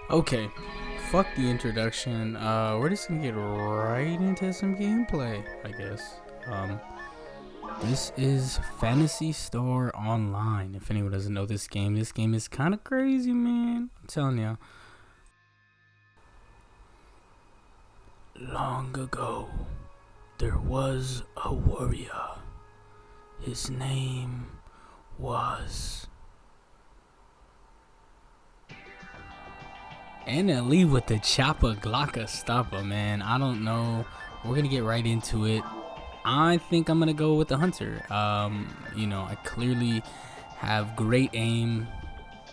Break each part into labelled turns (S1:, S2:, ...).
S1: Okay, fuck the introduction. We're just gonna get right into some gameplay, I guess. This is Fantasy Store Online. If anyone doesn't know this game is kind of crazy, man. I'm telling you. Long ago, there was a warrior. His name was Anna with the Choppa Glocka Stopper, man. I don't know. We're gonna get right into it. I think I'm gonna go with the hunter. I clearly have great aim,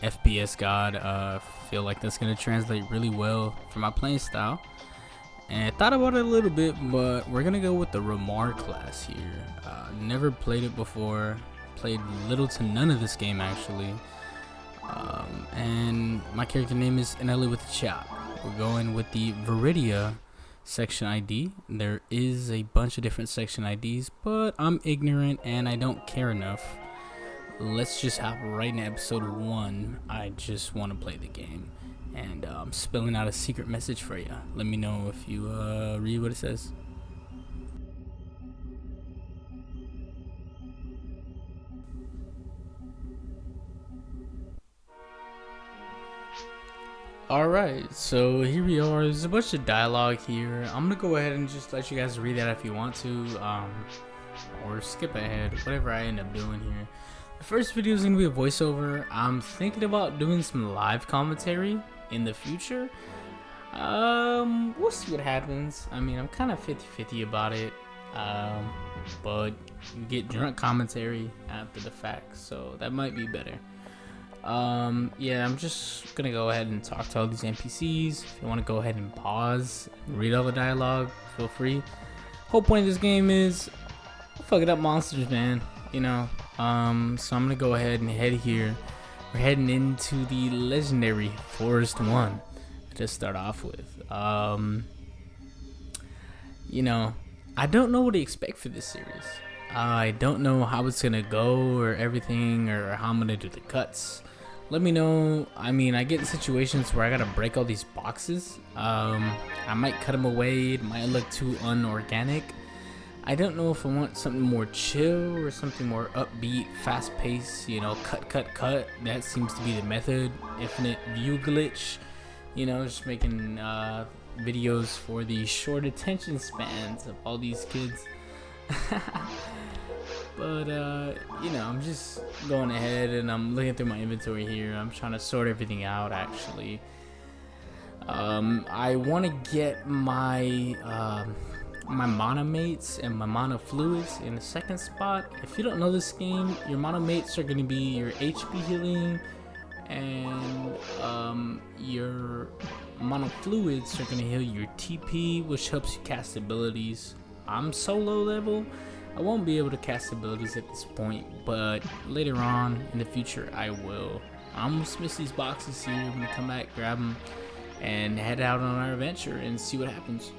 S1: FPS god. Feel like that's gonna translate really well for my playing style. And I thought about it a little bit, but we're gonna go with the Ramar class here. Never played it before. Played little to none of this game actually. And my character name is Nelly with the Chop. We're going with the Viridia section ID. There is a bunch of different section IDs, but I'm ignorant and I don't care enough. Let's just hop right into episode 1. I just want to play the game. And I'm spelling out a secret message for you. Let me know if you read what it says. Alright, so here we are. There's a bunch of dialogue here. I'm gonna go ahead and just let you guys read that if you want to, or skip ahead, whatever I end up doing here. The first video is gonna be a voiceover. I'm thinking about doing some live commentary in the future. We'll see what happens. I mean, I'm kind of 50-50 about it, but you get drunk commentary after the fact, so that might be better. Yeah, I'm just gonna go ahead and talk to all these NPCs. If you want to go ahead and pause and read all the dialogue, feel free. Whole point of this game is fucking up monsters, man. So I'm gonna go ahead and head here. We're heading into the legendary Forest 1 to start off with. I don't know what to expect for this series. I don't know how it's gonna go or everything, or how I'm gonna do the cuts. Let me know. I mean, I get in situations where I gotta break all these boxes. I might cut them away. It might look too unorganic. I don't know if I want something more chill or something more upbeat, fast paced, cut. That seems to be the method. Infinite view glitch, just making videos for the short attention spans of all these kids. But I'm just going ahead and I'm looking through my inventory here. I'm trying to sort everything out actually. I want to get my my mana mates and my mana fluids in the second spot. If you don't know this game, your mana mates are going to be your HP healing, and your mana fluids are going to heal your TP, which helps you cast abilities. I'm so low level, I won't be able to cast abilities at this point, but later on in the future I will. I'm gonna dismiss these boxes here. I'm gonna come back, grab them, and head out on our adventure and see what happens.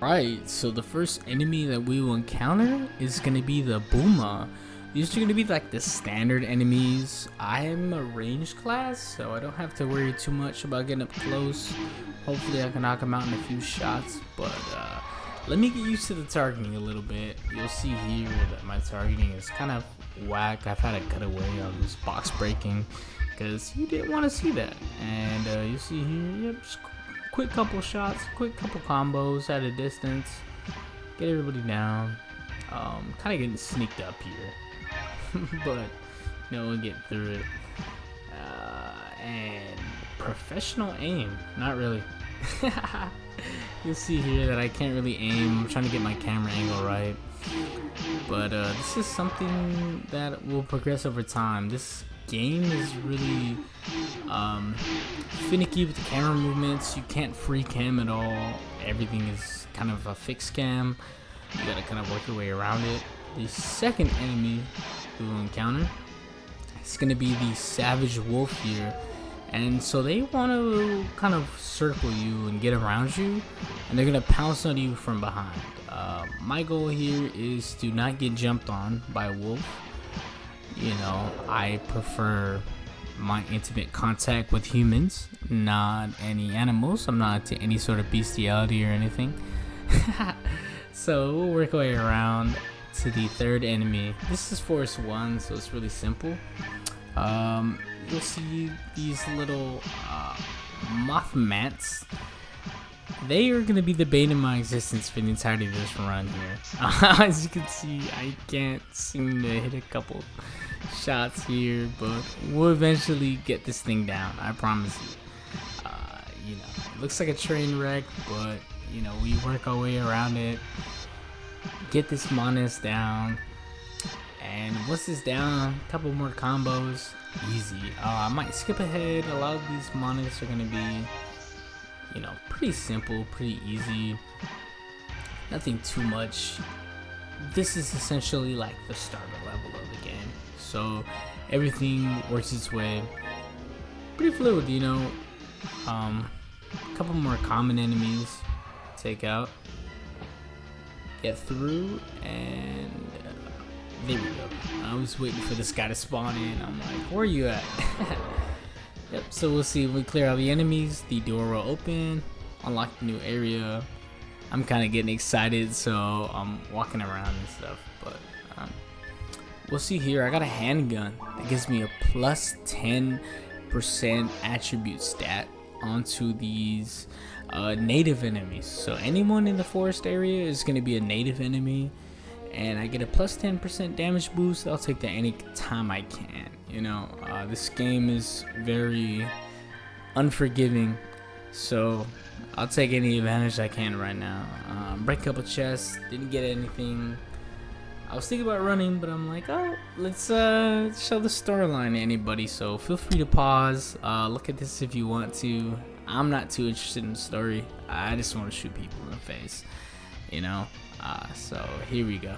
S1: Right, so the first enemy that we will encounter is gonna be the Booma. These are gonna be like the standard enemies. I'm a ranged class, so I don't have to worry too much about getting up close. Hopefully I can knock him out in a few shots, but let me get used to the targeting a little bit. You'll see here that my targeting is kind of whack. I've had to cut away on this box breaking because you didn't want to see that. And you see here, yep, just quick couple shots, quick couple combos at a distance, get everybody down. Kind of getting sneaked up here, but we'll get through it. And professional aim, not really. You'll see here that I can't really aim. I'm trying to get my camera angle right, but this is something that will progress over time. This game is really finicky with the camera movements. You can't free cam at all. Everything is kind of a fixed cam. You gotta kind of work your way around it. The second enemy we will encounter is gonna be the Savage Wolf here. And so they want to kind of circle you and get around you, and they're going to pounce on you from behind. My goal here is to not get jumped on by a wolf, You know, I prefer my intimate contact with humans, not any animals. I'm not into any sort of bestiality or anything. So we'll work our way around to the third enemy. This is Forest 1, so it's really simple. You'll see these little moth mants. They are going to be the bane of my existence for the entirety of this run here. As you can see, I can't seem to hit a couple shots here, but we'll eventually get this thing down, I promise you. You know, it looks like a train wreck, but you know, we work our way around it, get this Monas down, and once it's down, a couple more combos, easy. I might skip ahead. A lot of these Monas are going to be, you know, pretty simple, pretty easy, nothing too much. This is essentially like the starter level of the game, so everything works its way pretty fluid, you know. A couple more common enemies take out, get through, and there we go. I was waiting for this guy to spawn in. I'm like, where are you at? Yep, so we'll see. When we clear all the enemies, the door will open, unlock the new area. I'm kind of getting excited, so I'm walking around and stuff, but we'll see here. I got a handgun that gives me a plus 10% attribute stat onto these native enemies. So anyone in the forest area is going to be a native enemy, and I get a plus 10% damage boost. I'll take that any time I can. You know, this game is very unforgiving, so I'll take any advantage I can right now. Break a couple chests, didn't get anything. I was thinking about running, but I'm like, oh, let's show the storyline to anybody. So feel free to pause, look at this if you want to. I'm not too interested in the story. I just want to shoot people in the face, you know. So here we go.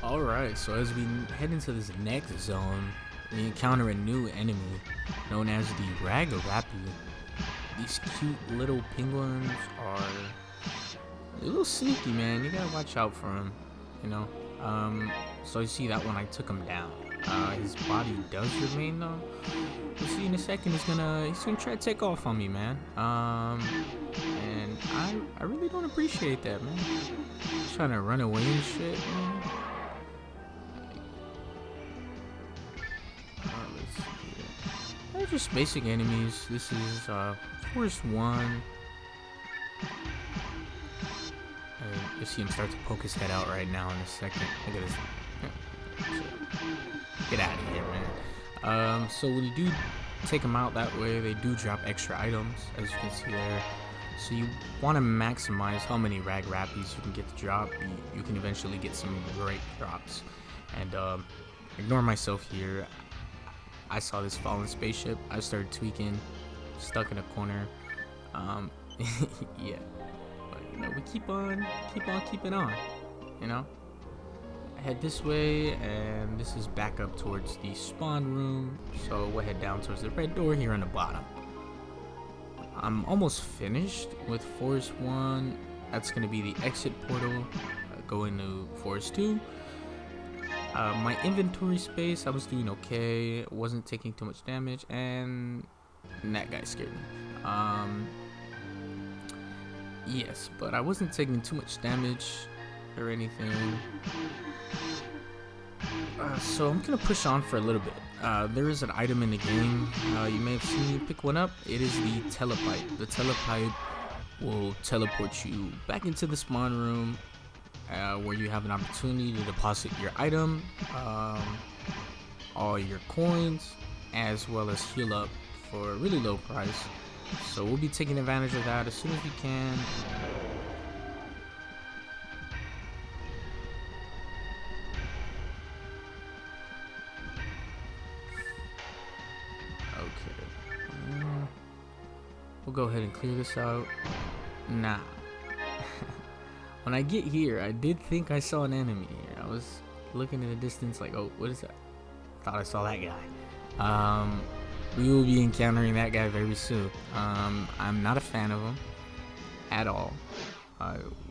S1: Alright, so as we head into this next zone, we encounter a new enemy known as the Ragarapi. These cute little penguins are a little sneaky, man. You gotta watch out for them, you know. So you see that one, I took him down. His body does remain though. You'll see in a second he's gonna try to take off on me, man. And I really don't appreciate that, man. He's trying to run away and shit, man. Let's see here. They're just basic enemies. This is Forest 1. You'll see him start to poke his head out right now in a second. Look at this. Get out of here, man. So when you do take them out that way, they do drop extra items, as you can see there. So you want to maximize how many Ragrappies you can get to drop. You can eventually get some great drops. And ignore myself here. I saw this fallen spaceship. I started tweaking, stuck in a corner. Yeah. You know, we keep on keeping on, you know. I head this way, and this is back up towards the spawn room, so we'll head down towards the red door here on the bottom. I'm almost finished with Forest 1. That's going to be the exit portal going to Forest 2. My inventory space, I was doing okay, wasn't taking too much damage, and that guy scared me. Yes, but I wasn't taking too much damage or anything. So I'm gonna push on for a little bit. There is an item in the game. You may have seen me pick one up. It is the telepipe. The telepipe will teleport you back into the spawn room, where you have an opportunity to deposit your item, all your coins, as well as heal up for a really low price. So we'll be taking advantage of that as soon as we can. Okay. We'll go ahead and clear this out. Nah. When I get here, I did think I saw an enemy here. I was looking in the distance like, oh, what is that? Thought I saw that guy. We will be encountering that guy very soon. I'm not a fan of him at all.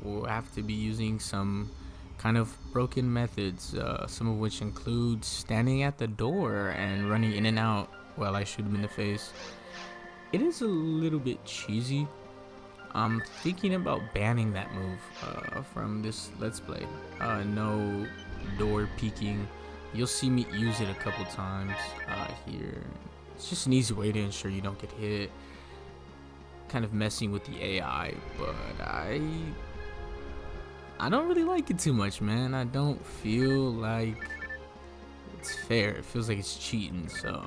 S1: We'll have to be using some kind of broken methods, some of which include standing at the door and running in and out while I shoot him in the face. It is a little bit cheesy. I'm thinking about banning that move from this Let's Play. No door peeking. You'll see me use it a couple times here. It's just an easy way to ensure you don't get hit. Kind of messing with the AI, but I don't really like it too much, man. I don't feel like it's fair. It feels like it's cheating, so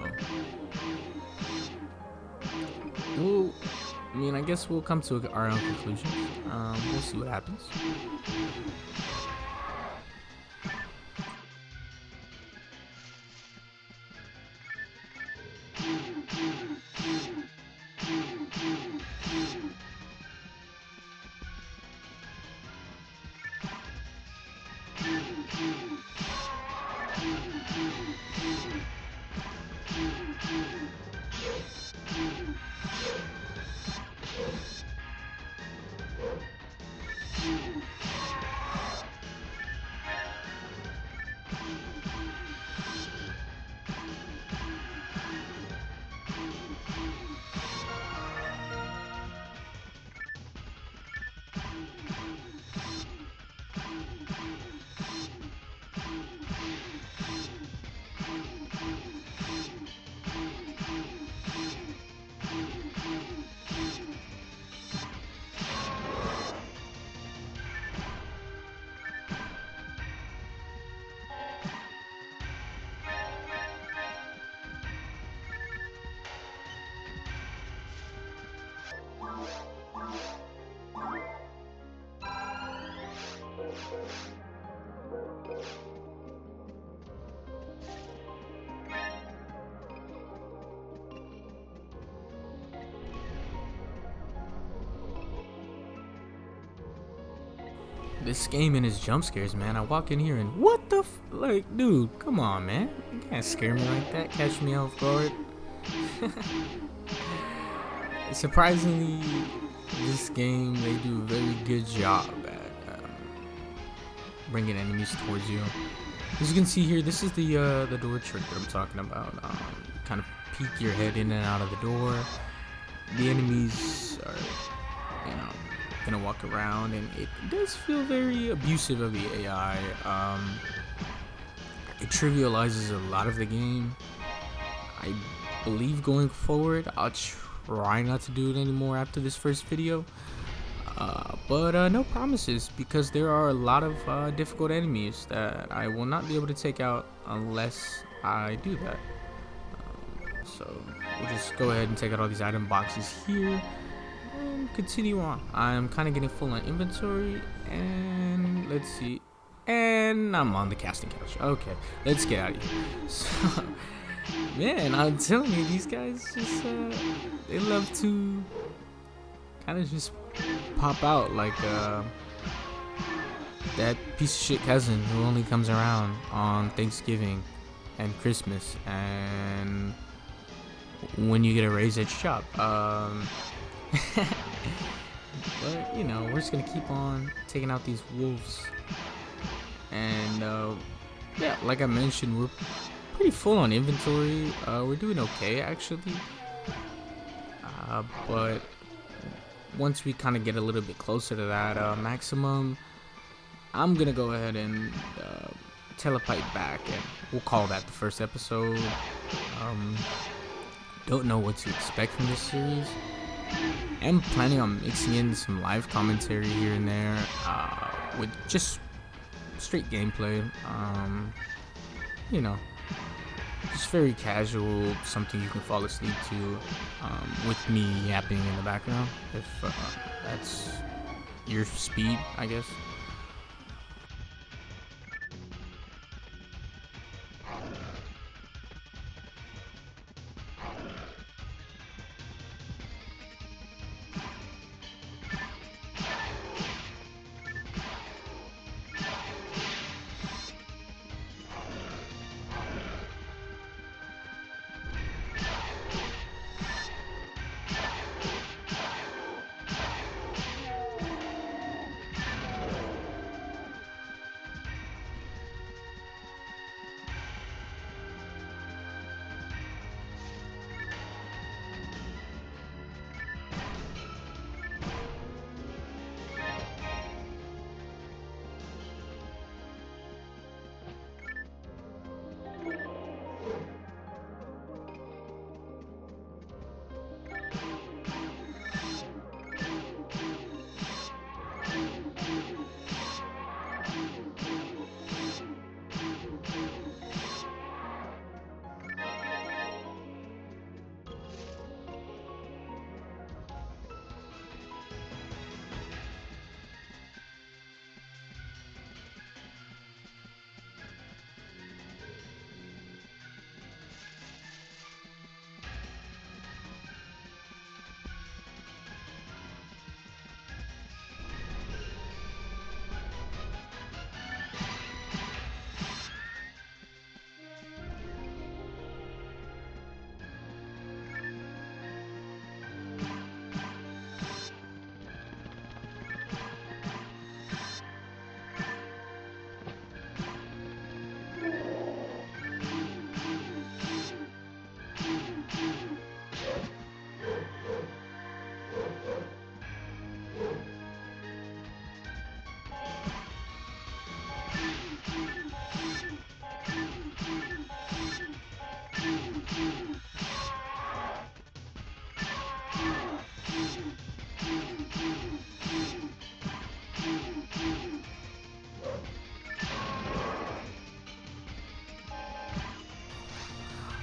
S1: I guess we'll come to our own conclusions. We'll see what happens. this game and its jump scares, man. I walk in here and what the like, dude, come on, man. You can't scare me like that. Catch me off guard. Surprisingly, this game, they do a very good job at bringing enemies towards you. As you can see here, this is the door trick that I'm talking about. Kind of peek your head in and out of the door. The enemies are, gonna walk around, and it does feel very abusive of the AI. It trivializes a lot of the game. I believe going forward, I'll try not to do it anymore after this first video. But no promises, because there are a lot of difficult enemies that I will not be able to take out unless I do that. So we'll just go ahead and take out all these item boxes here and continue on. I'm kind of getting full on inventory, and let's see, and I'm on the casting couch. Okay, let's get out of here. So, man, I'm telling you, these guys just they love to kind of just pop out like that piece of shit cousin who only comes around on Thanksgiving and Christmas and when you get a raise at your job. But we're just gonna keep on taking out these wolves, and yeah, like I mentioned, we're pretty full on inventory. We're doing okay actually, but once we kind of get a little bit closer to that maximum, I'm gonna go ahead and teleport back, and we'll call that the first episode. Don't know what to expect from this series. I'm planning on mixing in some live commentary here and there with just straight gameplay. Just very casual, something you can fall asleep to, with me yapping in the background, if that's your speed, I guess.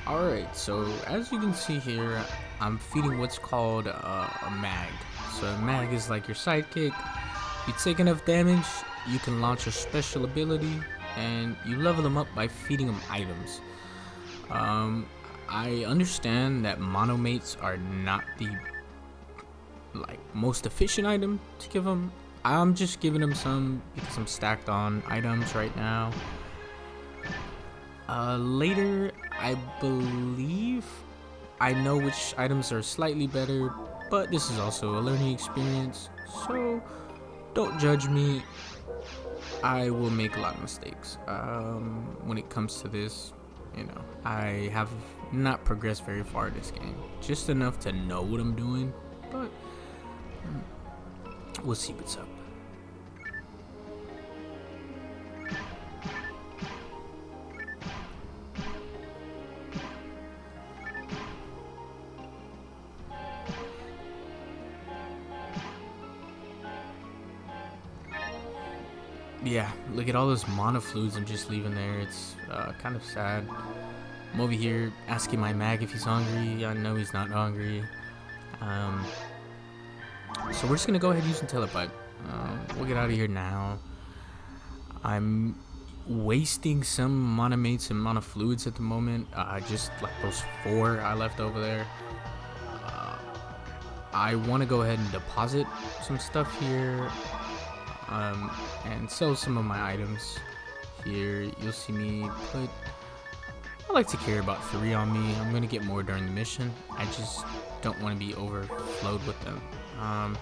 S1: Alright, so as you can see here, I'm feeding what's called a mag. So a mag is like your sidekick. You take enough damage, you can launch a special ability, and you level them up by feeding them items. I understand that monomates are not the most efficient item to give them I'm just giving him some because I'm stacked on items right now. Later, I believe I know which items are slightly better, but this is also a learning experience, so don't judge me. I will make a lot of mistakes when it comes to this. You know, I have not progressed very far in this game, just enough to know what I'm doing, but we'll see what's up. Yeah, look at all those mana fluids I'm just leaving there. It's kind of sad. I'm over here asking my mag if he's hungry. I know he's not hungry. So we're just gonna go ahead using Telepipe. We'll get out of here now. I'm wasting some mana mates and mana fluids at the moment. Just like those 4 I left over there. I want to go ahead and deposit some stuff here. And sell some of my items here. You'll see me put, I like to carry about 3 on me. I'm gonna get more during the mission. I just don't want to be overflowed with them. I'm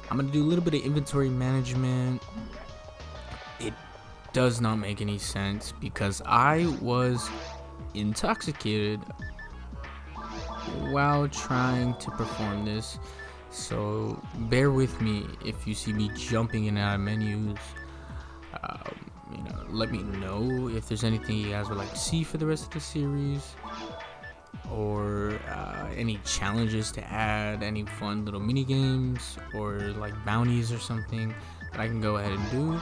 S1: gonna do a little bit of inventory management. It does not make any sense because I was intoxicated while trying to perform this. So bear with me if you see me jumping in and out of menus. You know, let me know if there's anything you guys would like to see for the rest of the series, or any challenges to add, any fun little mini games, or like bounties or something that I can go ahead and do.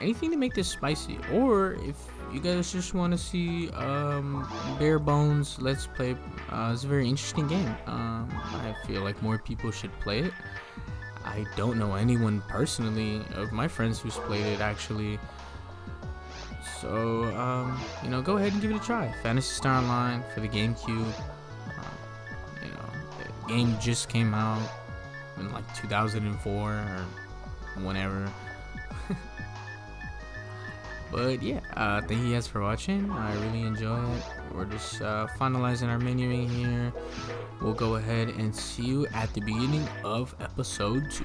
S1: Anything to make this spicy, or if you guys just want to see bare bones let's play. It's a very interesting game. I feel like more people should play it. I don't know anyone personally of my friends who's played it actually, so you know, go ahead and give it a try. Phantasy Star Online for the GameCube. You know, the game just came out in like 2004 or whenever. But yeah, thank you guys for watching. I really enjoy it. We're just finalizing our menuing here. We'll go ahead and see you at the beginning of episode 2.